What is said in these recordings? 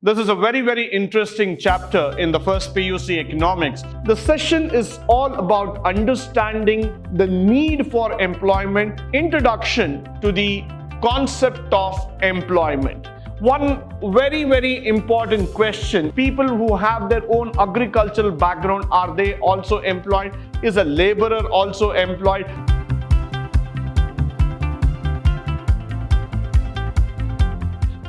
This is a very interesting chapter in the first PUC Economics. The session is all about understanding the need for employment, introduction to the concept of employment. One very important question: people who have their own agricultural background, are they also employed? Is a laborer also employed?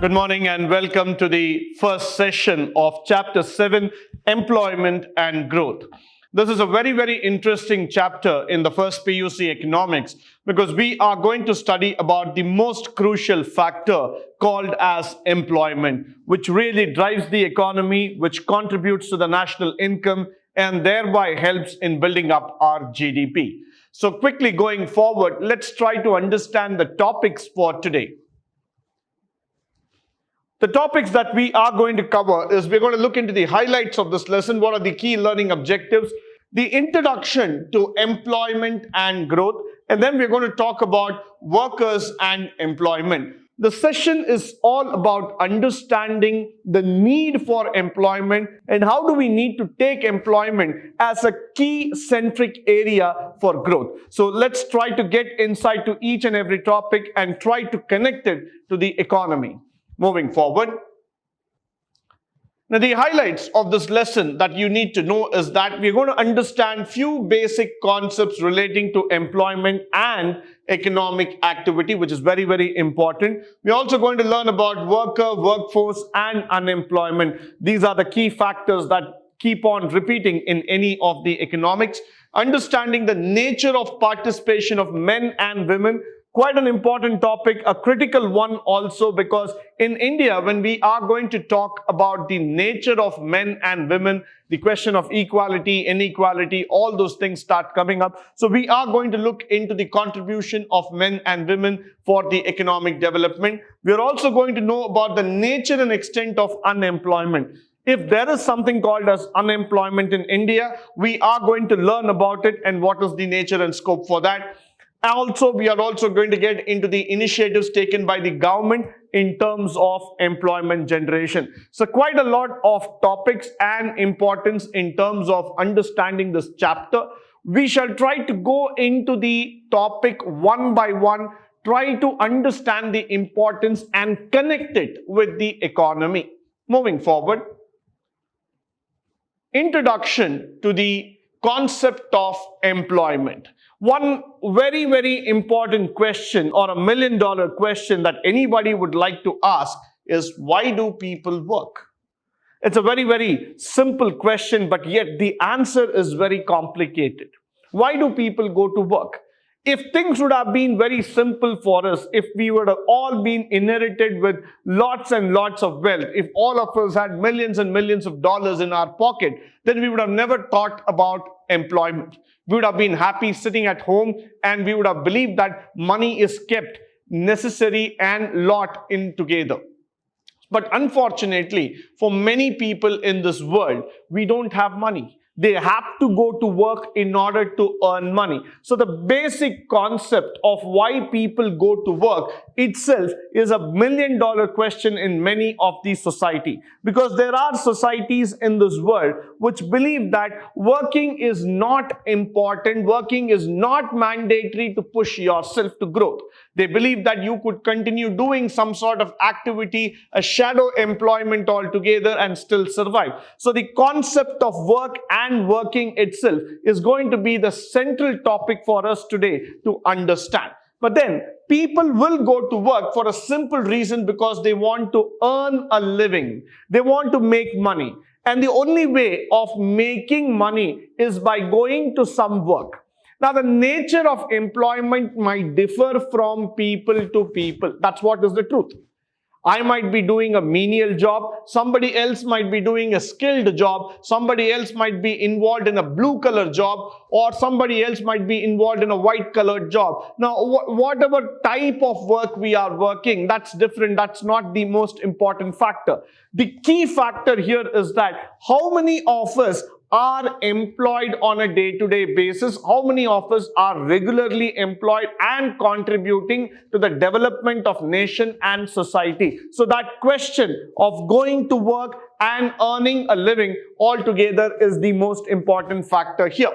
Good morning and welcome to the first session of Chapter 7, Employment and Growth. This is a very interesting chapter in the first PUC Economics because we are going to study about the most crucial factor called as employment, which really drives the economy, which contributes to the national income and thereby helps in building up our GDP. So quickly going forward, let's try to understand the topics for today. The topics that we are going to cover is we're going to look into the highlights of this lesson. What are the key learning objectives? The introduction to employment and growth. And then we're going to talk about workers and employment. The session is all about understanding the need for employment and how do we need to take employment as a key centric area for growth. So let's try to get insight to each and every topic and try to connect it to the economy. Moving forward. Now, the highlights of this lesson that you need to know is that we're going to understand few basic concepts relating to employment and economic activity, which is very important. We're also going to learn about worker, workforce, and unemployment. These are the key factors that keep on repeating in any of the economics. Understanding the nature of participation of men and women. Quite an important topic, a critical one also, because in India, when we are going to talk about the nature of men and women, the question of equality, inequality, all those things start coming up. So we are going to look into the contribution of men and women for the economic development. We are also going to know about the nature and extent of unemployment. If there is something called as unemployment in India, we are going to learn about it and what is the nature and scope for that. Also, we are also going to get into the initiatives taken by the government in terms of employment generation. So quite a lot of topics and importance in terms of understanding this chapter. We shall try to go into the topic one by one, try to understand the importance and connect it with the economy. Moving forward. Introduction to the concept of employment. One very important question or $1 million question that anybody would like to ask is, why do people work? It's a very simple question, but yet the answer is very complicated. Why do people go to work? If things would have been very simple for us, if we would have all been inherited with lots and lots of wealth, if all of us had millions and millions of dollars in our pocket, then we would have never thought about employment. We would have been happy sitting at home and we would have believed that money is kept necessary and lot in together. But unfortunately, for many people in this world, we don't have money. They have to go to work in order to earn money. So the basic concept of why people go to work itself is a $1 million question in many of these society. Because there are societies in this world which believe that working is not important, working is not mandatory to push yourself to growth. They believe that you could continue doing some sort of activity, a shadow employment altogether and still survive. So the concept of work and working itself is going to be the central topic for us today to understand. But then people will go to work for a simple reason, because they want to earn a living. They want to make money. And the only way of making money is by going to some work. Now, the nature of employment might differ from people to people. That's what is the truth. I might be doing a menial job, somebody else might be doing a skilled job, somebody else might be involved in a blue collar job, or somebody else might be involved in a white colored job. Now, whatever type of work we are working, that's different. That's not the most important factor. The key factor here is that how many of us are employed on a day-to-day basis? How many of us are regularly employed and contributing to the development of nation and society? So that question of going to work and earning a living altogether is the most important factor here.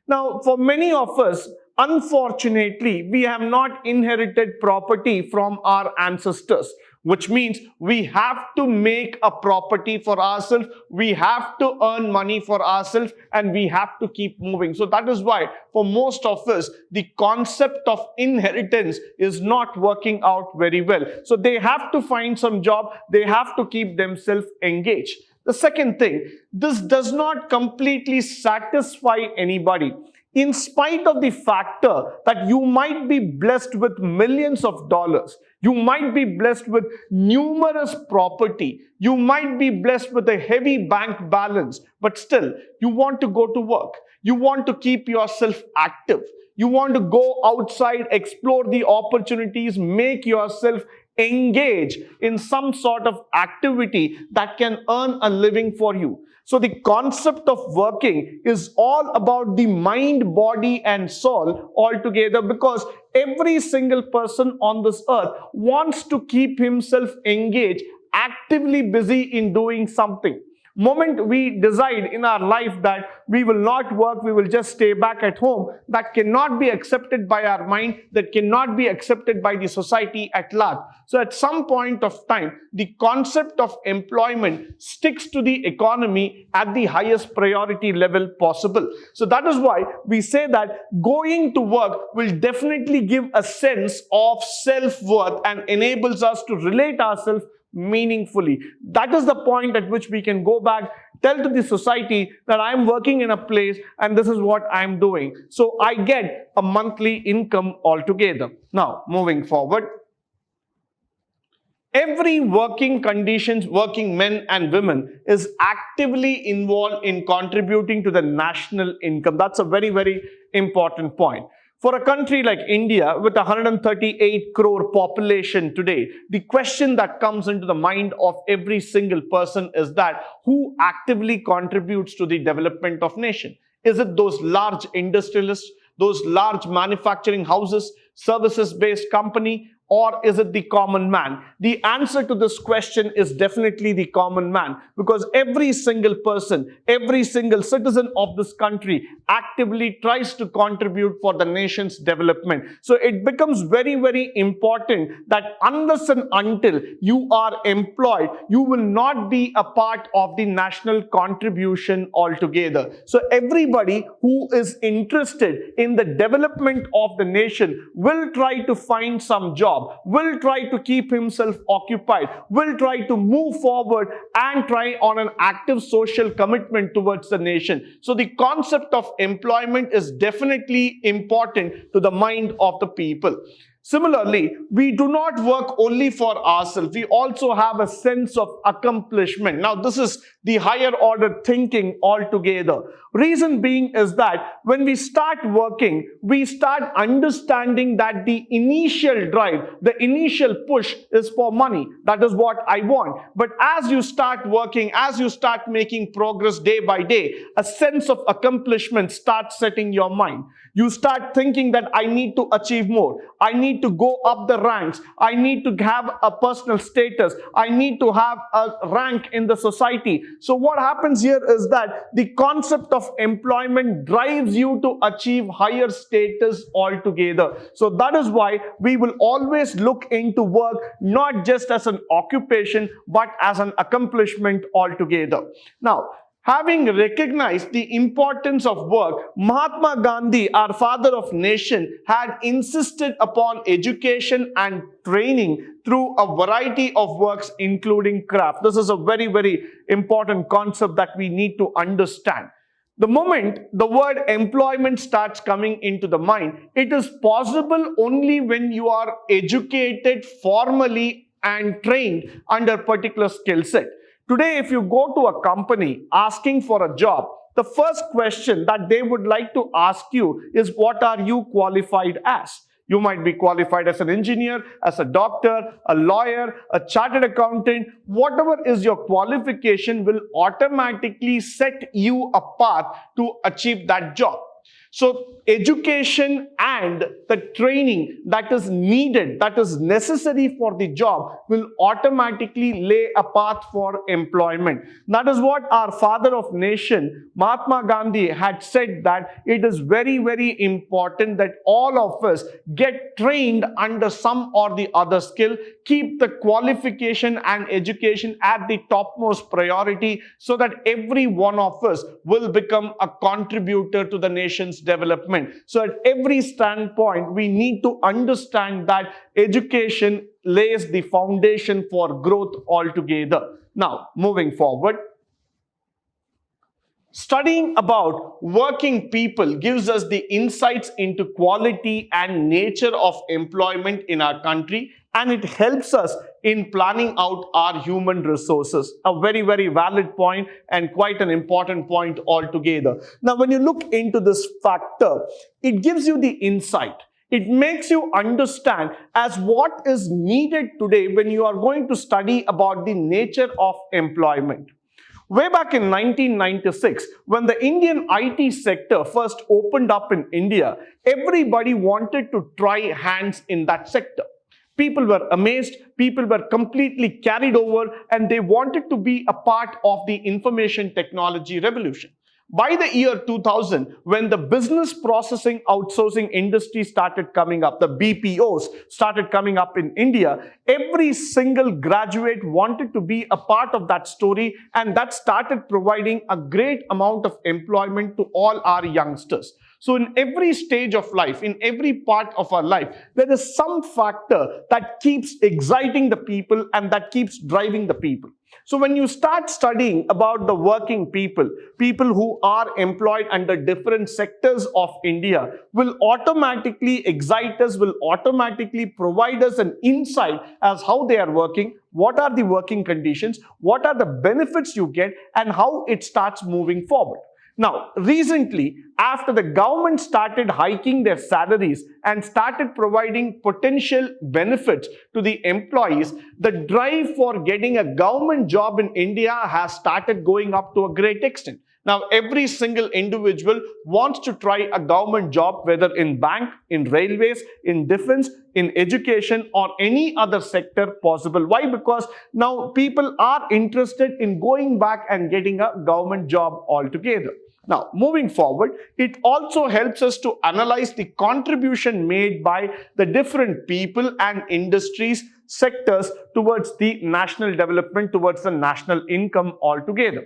Now, for many of us, unfortunately, we have not inherited property from our ancestors, which means we have to make a property for ourselves, we have to earn money for ourselves, and we have to keep moving. So that is why for most of us, the concept of inheritance is not working out very well. So they have to find some job, they have to keep themselves engaged. The second thing, this does not completely satisfy anybody. In spite of the factor that you might be blessed with millions of dollars, you might be blessed with numerous property, you might be blessed with a heavy bank balance, but still you want to go to work, you want to keep yourself active, you want to go outside, explore the opportunities, make yourself engage in some sort of activity that can earn a living for you. So the concept of working is all about the mind, body and soul altogether, because every single person on this earth wants to keep himself engaged, actively busy in doing something. Moment we decide in our life that we will not work, we will just stay back at home, that cannot be accepted by our mind, that cannot be accepted by the society at large. So at some point of time, the concept of employment sticks to the economy at the highest priority level possible. So that is why we say that going to work will definitely give a sense of self-worth and enables us to relate ourselves meaningfully. That is the point at which we can go back, tell to the society that I am working in a place and this is what I am doing. So I get a monthly income altogether. Now, moving forward, every working men and women is actively involved in contributing to the national income. That's a very, very important point. For a country like India with 138 crore population today, the question that comes into the mind of every single person is that who actively contributes to the development of nation? Is it those large industrialists, those large manufacturing houses, services-based company, or is it the common man? The answer to this question is definitely the common man, because every single person, every single citizen of this country actively tries to contribute for the nation's development. So it becomes very, very important that unless and until you are employed, you will not be a part of the national contribution altogether. So everybody who is interested in the development of the nation will try to find some job, will try to keep himself occupied, will try to move forward and try on an active social commitment towards the nation. So the concept of employment is definitely important to the mind of the people. Similarly, we do not work only for ourselves. We also have a sense of accomplishment. Now, this is the higher order thinking altogether. Reason being is that when we start working, we start understanding that the initial drive, the initial push is for money. That is what I want. But as you start working, as you start making progress day by day, a sense of accomplishment starts setting your mind. You start thinking that I need to achieve more. I need to go up the ranks. I need to have a personal status. I need to have a rank in the society. So what happens here is that the concept of employment drives you to achieve higher status altogether. So that is why we will always look into work not just as an occupation but as an accomplishment altogether. Now, having recognized the importance of work, Mahatma Gandhi, our father of nation, had insisted upon education and training through a variety of works, including craft. This is a very, very important concept that we need to understand. The moment the word employment starts coming into the mind, it is possible only when you are educated formally and trained under a particular skill set. Today, if you go to a company asking for a job, the first question that they would like to ask you is, what are you qualified as? You might be qualified as an engineer, as a doctor, a lawyer, a chartered accountant. Whatever is your qualification will automatically set you a path to achieve that job. So education and the training that is needed, that is necessary for the job, will automatically lay a path for employment. That is what our father of nation, Mahatma Gandhi, had said, that it is very, very important that all of us get trained under some or the other skill, keep the qualification and education at the topmost priority, so that every one of us will become a contributor to the nation's development. So at every standpoint, we need to understand that education lays the foundation for growth altogether. Now, moving forward, studying about working people gives us the insights into quality and nature of employment in our country, and it helps us in planning out our human resources. A very, very valid point and quite an important point altogether. Now, when you look into this factor, it gives you the insight. It makes you understand as what is needed today when you are going to study about the nature of employment. Way back in 1996, when the Indian IT sector first opened up in India, everybody wanted to try hands in that sector. People were amazed, people were completely carried over, and they wanted to be a part of the information technology revolution. By the year 2000, when the business processing outsourcing industry started coming up, the BPOs started coming up in India, every single graduate wanted to be a part of that story, and that started providing a great amount of employment to all our youngsters. So in every stage of life, in every part of our life, there is some factor that keeps exciting the people and that keeps driving the people. So when you start studying about the working people, people who are employed under different sectors of India, will automatically excite us, will automatically provide us an insight as how they are working, what are the working conditions, what are the benefits you get, and how it starts moving forward. Now, recently, after the government started hiking their salaries and started providing potential benefits to the employees, the drive for getting a government job in India has started going up to a great extent. Now, every single individual wants to try a government job, whether in bank, in railways, in defense, in education, or any other sector possible. Why? Because now people are interested in going back and getting a government job altogether. Now, moving forward, it also helps us to analyze the contribution made by the different people and industries, sectors towards the national development, towards the national income altogether.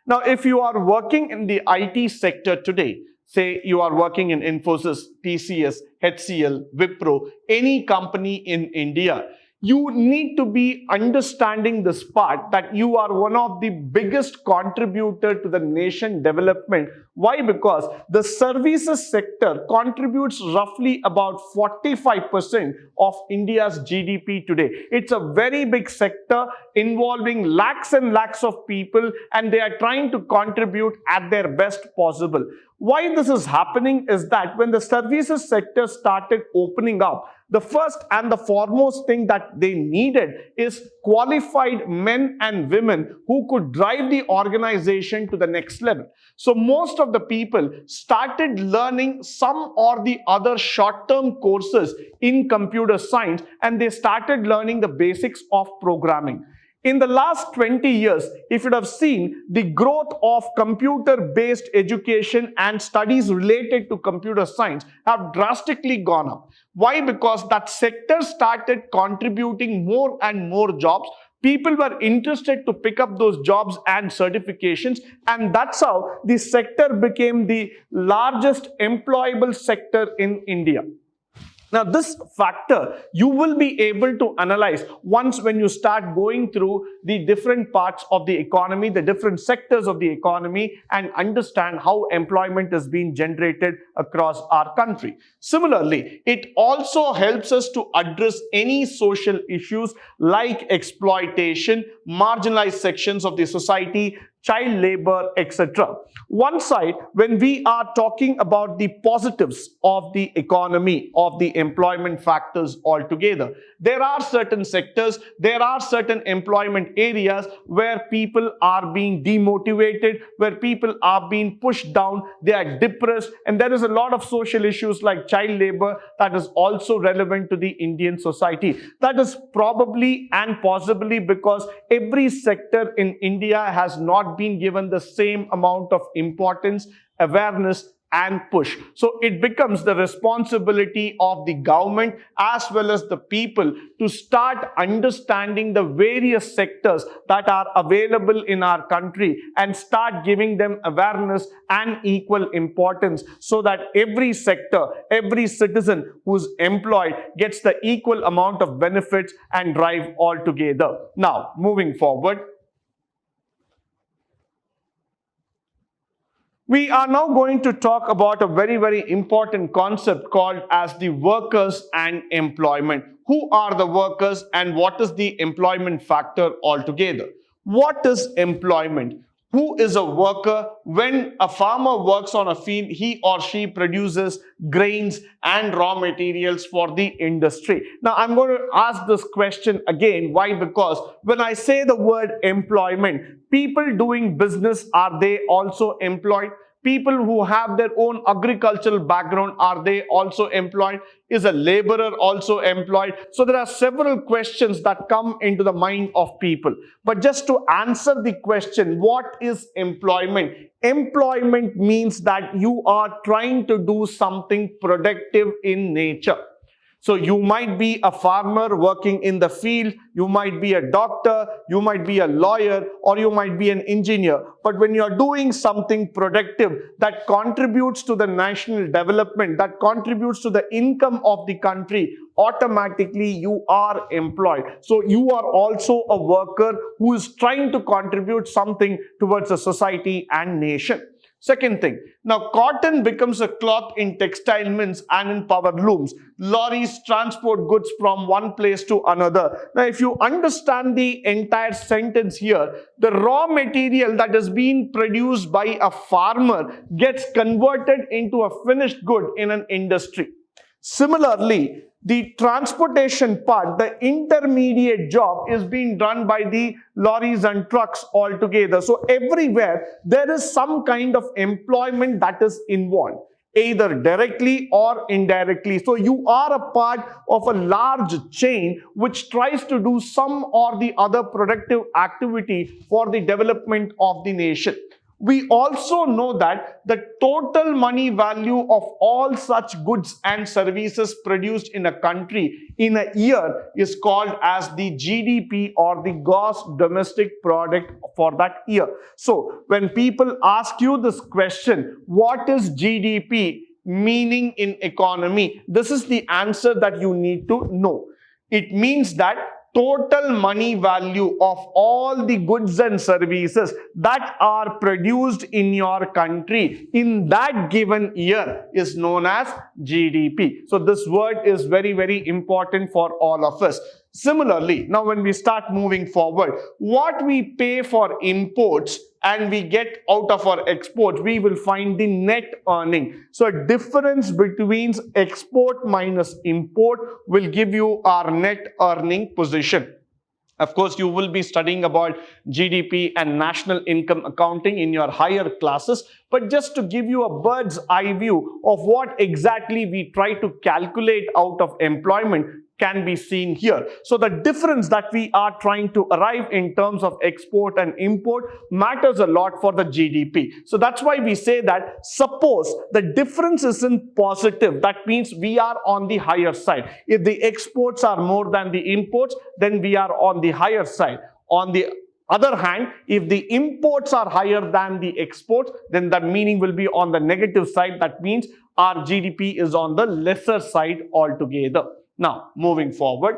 Now, if you are working in the IT sector today, say you are working in Infosys, TCS, HCL, Wipro, any company in India, you need to be understanding this part that you are one of the biggest contributor to the nation development. Why? Because the services sector contributes roughly about 45% of India's GDP today. It's a very big sector involving lakhs and lakhs of people, and they are trying to contribute at their best possible. Why this is happening is that when the services sector started opening up, the first and the foremost thing that they needed is qualified men and women who could drive the organization to the next level. So most of the people started learning some or the other short-term courses in computer science, and they started learning the basics of programming. In the last 20 years, if you have seen, the growth of computer-based education and studies related to computer science have drastically gone up. Why? Because that sector started contributing more and more jobs. People were interested to pick up those jobs and certifications, and that's how the sector became the largest employable sector in India. Now, this factor you will be able to analyze once when you start going through the different parts of the economy, the different sectors of the economy, and understand how employment is being generated across our country. Similarly, it also helps us to address any social issues like exploitation, marginalized sections of the society, child labor, etc. One side, when we are talking about the positives of the economy, of the employment factors altogether, there are certain sectors, there are certain employment areas where people are being demotivated, where people are being pushed down, they are depressed, and there is a lot of social issues like child labor that is also relevant to the Indian society. That is probably and possibly because every sector in India has not been given the same amount of importance, awareness, and push. So it becomes the responsibility of the government as well as the people to start understanding the various sectors that are available in our country and start giving them awareness and equal importance so that every sector, every citizen who's employed gets the equal amount of benefits and drive altogether. Now, moving forward, we are now going to talk about a very, very important concept called as the workers and employment. Who are the workers and what is the employment factor altogether? What is employment? Who is a worker? When a farmer works on a field, he or she produces grains and raw materials for the industry. Now, I'm going to ask this question again. Why? Because when I say the word employment, people doing business, are they also employed? People who have their own agricultural background, are they also employed? Is a laborer also employed? So there are several questions that come into the mind of people. But just to answer the question, what is employment? Employment means that you are trying to do something productive in nature. So you might be a farmer working in the field, you might be a doctor, you might be a lawyer, or you might be an engineer. But when you're doing something productive that contributes to the national development, that contributes to the income of the country, automatically you are employed. So you are also a worker who is trying to contribute something towards the society and nation. Second thing, now cotton becomes a cloth in textile mills and in power looms. Lorries transport goods from one place to another. Now, if you understand the entire sentence here, the raw material that is being produced by a farmer gets converted into a finished good in an industry. Similarly, the transportation part, the intermediate job is being done by the lorries and trucks altogether. So everywhere there is some kind of employment that is involved, either directly or indirectly. So you are a part of a large chain which tries to do some or the other productive activity for the development of the nation. We also know that the total money value of all such goods and services produced in a country in a year is called as the GDP, or the gross domestic product for that year. So when people ask you this question, what is GDP meaning in economy? This is the answer that you need to know. It means that total money value of all the goods and services that are produced in your country in that given year is known as GDP. So this word is very, very important for all of us. Similarly, now when we start moving forward, what we pay for imports and we get out of our exports, we will find the net earning. So a difference between export minus import will give you our net earning position. Of course, you will be studying about GDP and national income accounting in your higher classes. But just to give you a bird's eye view of what exactly we try to calculate out of employment can be seen here. So the difference that we are trying to arrive in terms of export and import matters a lot for the GDP. So that's why we say that suppose the difference isn't positive, that means we are on the higher side. If the exports are more than the imports, then we are on the higher side. On the other hand, if the imports are higher than the exports, then the meaning will be on the negative side. That means our GDP is on the lesser side altogether. Now, moving forward,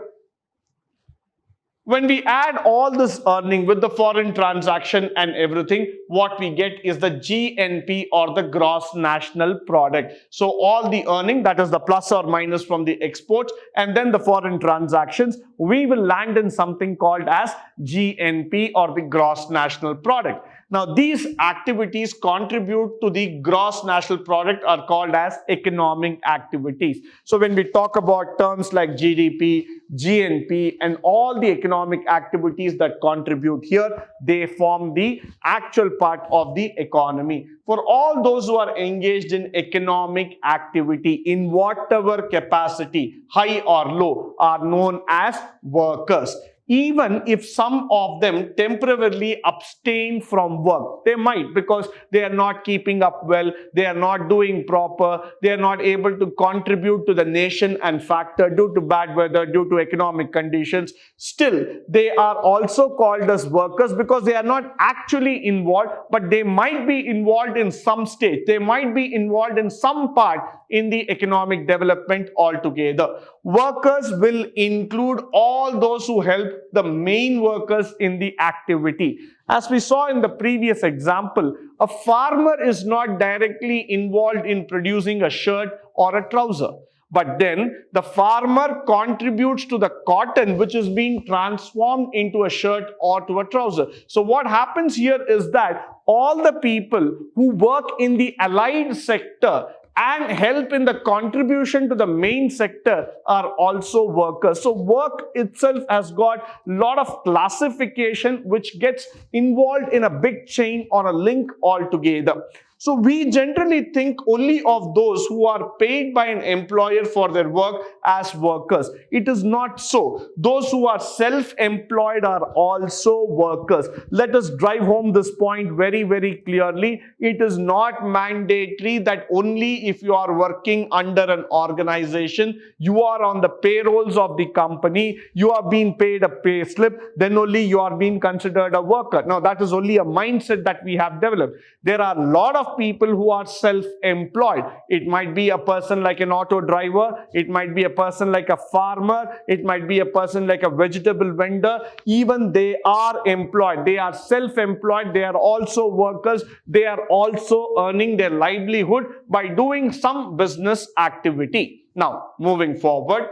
when we add all this earning with the foreign transaction and everything, what we get is the GNP, or the gross national product. So all the earning, that is the plus or minus from the exports and then the foreign transactions, we will land in something called as GNP, or the gross national product. Now, these activities contribute to the gross national product are called as economic activities. So when we talk about terms like GDP, GNP, and all the economic activities that contribute here, they form the actual part of the economy. For all those who are engaged in economic activity in whatever capacity, high or low, are known as workers. Even if some of them temporarily abstain from work, they might, because they are not keeping up well, they are not doing proper, they are not able to contribute to the nation and factor due to bad weather, due to economic conditions. Still, they are also called as workers because they are not actually involved, but they might be involved in some stage. They might be involved in some part in the economic development altogether. Workers will include all those who help the main workers in the activity. As we saw in the previous example, a farmer is not directly involved in producing a shirt or a trouser. But then the farmer contributes to the cotton which is being transformed into a shirt or to a trouser. So what happens here is that all the people who work in the allied sector and help in the contribution to the main sector are also workers. So work itself has got a lot of classification which gets involved in a big chain or a link altogether. So we generally think only of those who are paid by an employer for their work as workers. It is not so. Those who are self-employed are also workers. Let us drive home this point very, very clearly. It is not mandatory that only if you are working under an organization, you are on the payrolls of the company, you are being paid a pay slip, then only you are being considered a worker. Now, that is only a mindset that we have developed. There are a lot of people who are self-employed. It might be a person like an auto driver, it might be a person like a farmer, it might be a person like a vegetable vendor. Even they are employed, they are self-employed, they are also workers, they are also earning their livelihood by doing some business activity. Now, moving forward,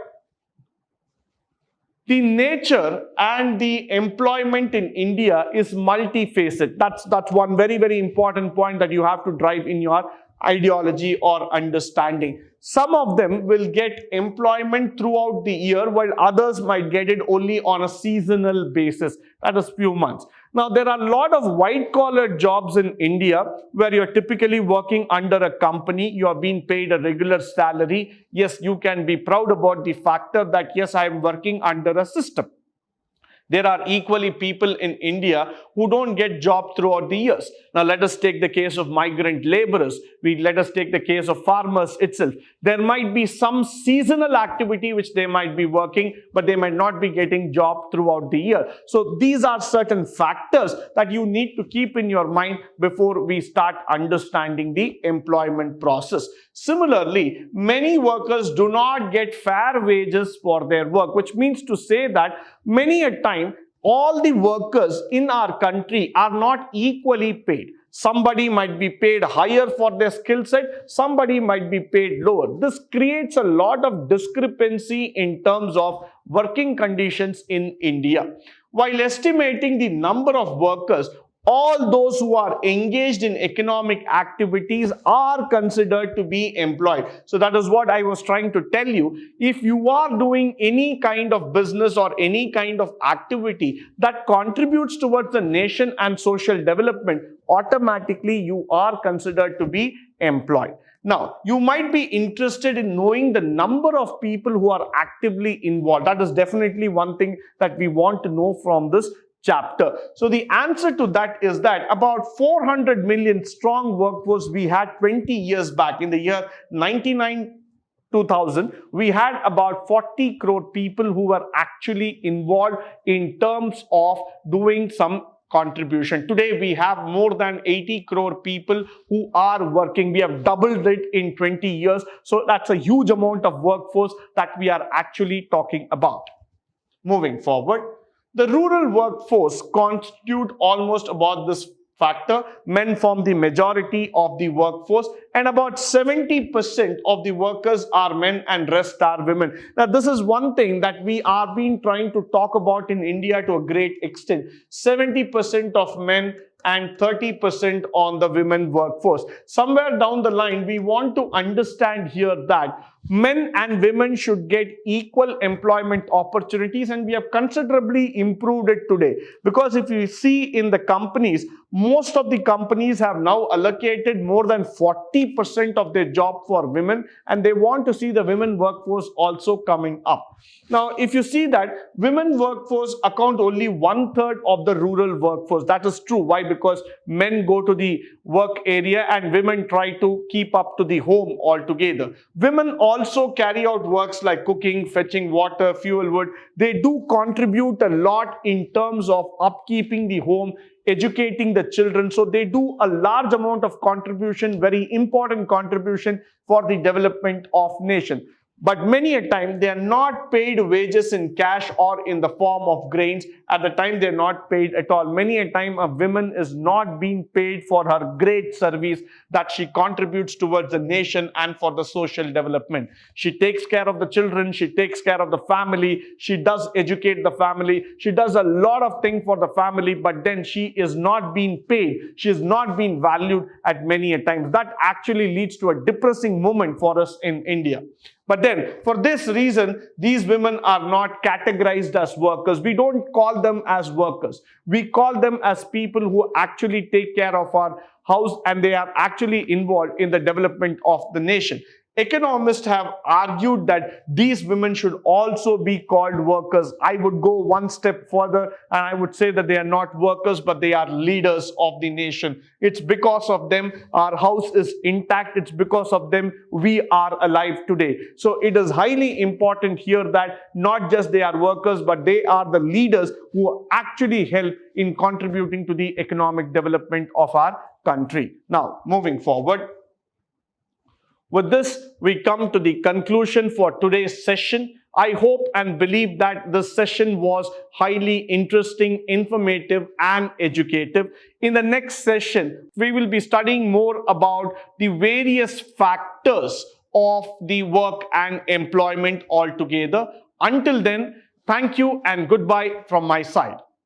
the nature and the employment in India is multifaceted. That's one very, very important point that you have to drive in your ideology or understanding. Some of them will get employment throughout the year, while others might get it only on a seasonal basis. That is few months. Now, there are a lot of white-collar jobs in India where you're typically working under a company, you are being paid a regular salary. Yes, you can be proud about the factor that, yes, I am working under a system. There are equally people in India who don't get jobs throughout the years. Now, let us take the case of migrant laborers. Let us take the case of farmers itself. There might be some seasonal activity which they might be working, but they might not be getting job throughout the year. So, these are certain factors that you need to keep in your mind before we start understanding the employment process. Similarly, many workers do not get fair wages for their work, which means to say that many a time, all the workers in our country are not equally paid. Somebody might be paid higher for their skill set, somebody might be paid lower. This creates a lot of discrepancy in terms of working conditions in India. While estimating the number of workers, all those who are engaged in economic activities are considered to be employed. So that is what I was trying to tell you. If you are doing any kind of business or any kind of activity that contributes towards the nation and social development, automatically you are considered to be employed. Now, you might be interested in knowing the number of people who are actively involved. That is definitely one thing that we want to know from this chapter. So the answer to that is that about 400 million strong workforce we had 20 years back. In the year 2000, we had about 40 crore people who were actually involved in terms of doing some contribution. Today, we have more than 80 crore people who are working. We have doubled it in 20 years. So that's a huge amount of workforce that we are actually talking about. Moving forward, the rural workforce constitute almost about this factor. Men form the majority of the workforce, and about 70% of the workers are men and rest are women. Now, this is one thing that we are been trying to talk about in India to a great extent. 70% of men and 30% on the women workforce. Somewhere down the line, we want to understand here that men and women should get equal employment opportunities, and we have considerably improved it today. Because if you see in the companies, most of the companies have now allocated more than 40% of their job for women, and they want to see the women workforce also coming up. Now, if you see that women workforce account only 1/3 of the rural workforce, that is true. Why? Because men go to the work area and women try to keep up to the home altogether. Women also carry out works like cooking, fetching water, fuel wood. They do contribute a lot in terms of upkeeping the home, educating the children. So they do a large amount of contribution, very important contribution for the development of nation. But many a time they are not paid wages in cash or in the form of grains. At the time they are not paid at all. Many a time a woman is not being paid for her great service that she contributes towards the nation and for the social development. She takes care of the children, she takes care of the family, she does educate the family, she does a lot of things for the family, but then she is not being paid, she is not being valued at many a times. That actually leads to a depressing moment for us in India. But then, for this reason, these women are not categorized as workers. We don't call them as workers. We call them as people who actually take care of our house, and they are actually involved in the development of the nation. Economists have argued that these women should also be called workers. I would go one step further and I would say that they are not workers, but they are leaders of the nation. It's because of them our house is intact. It's because of them we are alive today. So it is highly important here that not just they are workers, but they are the leaders who actually help in contributing to the economic development of our country. Now, moving forward. With this, we come to the conclusion for today's session. I hope and believe that this session was highly interesting, informative, and educative. In the next session, we will be studying more about the various factors of the work and employment altogether. Until then, thank you and goodbye from my side.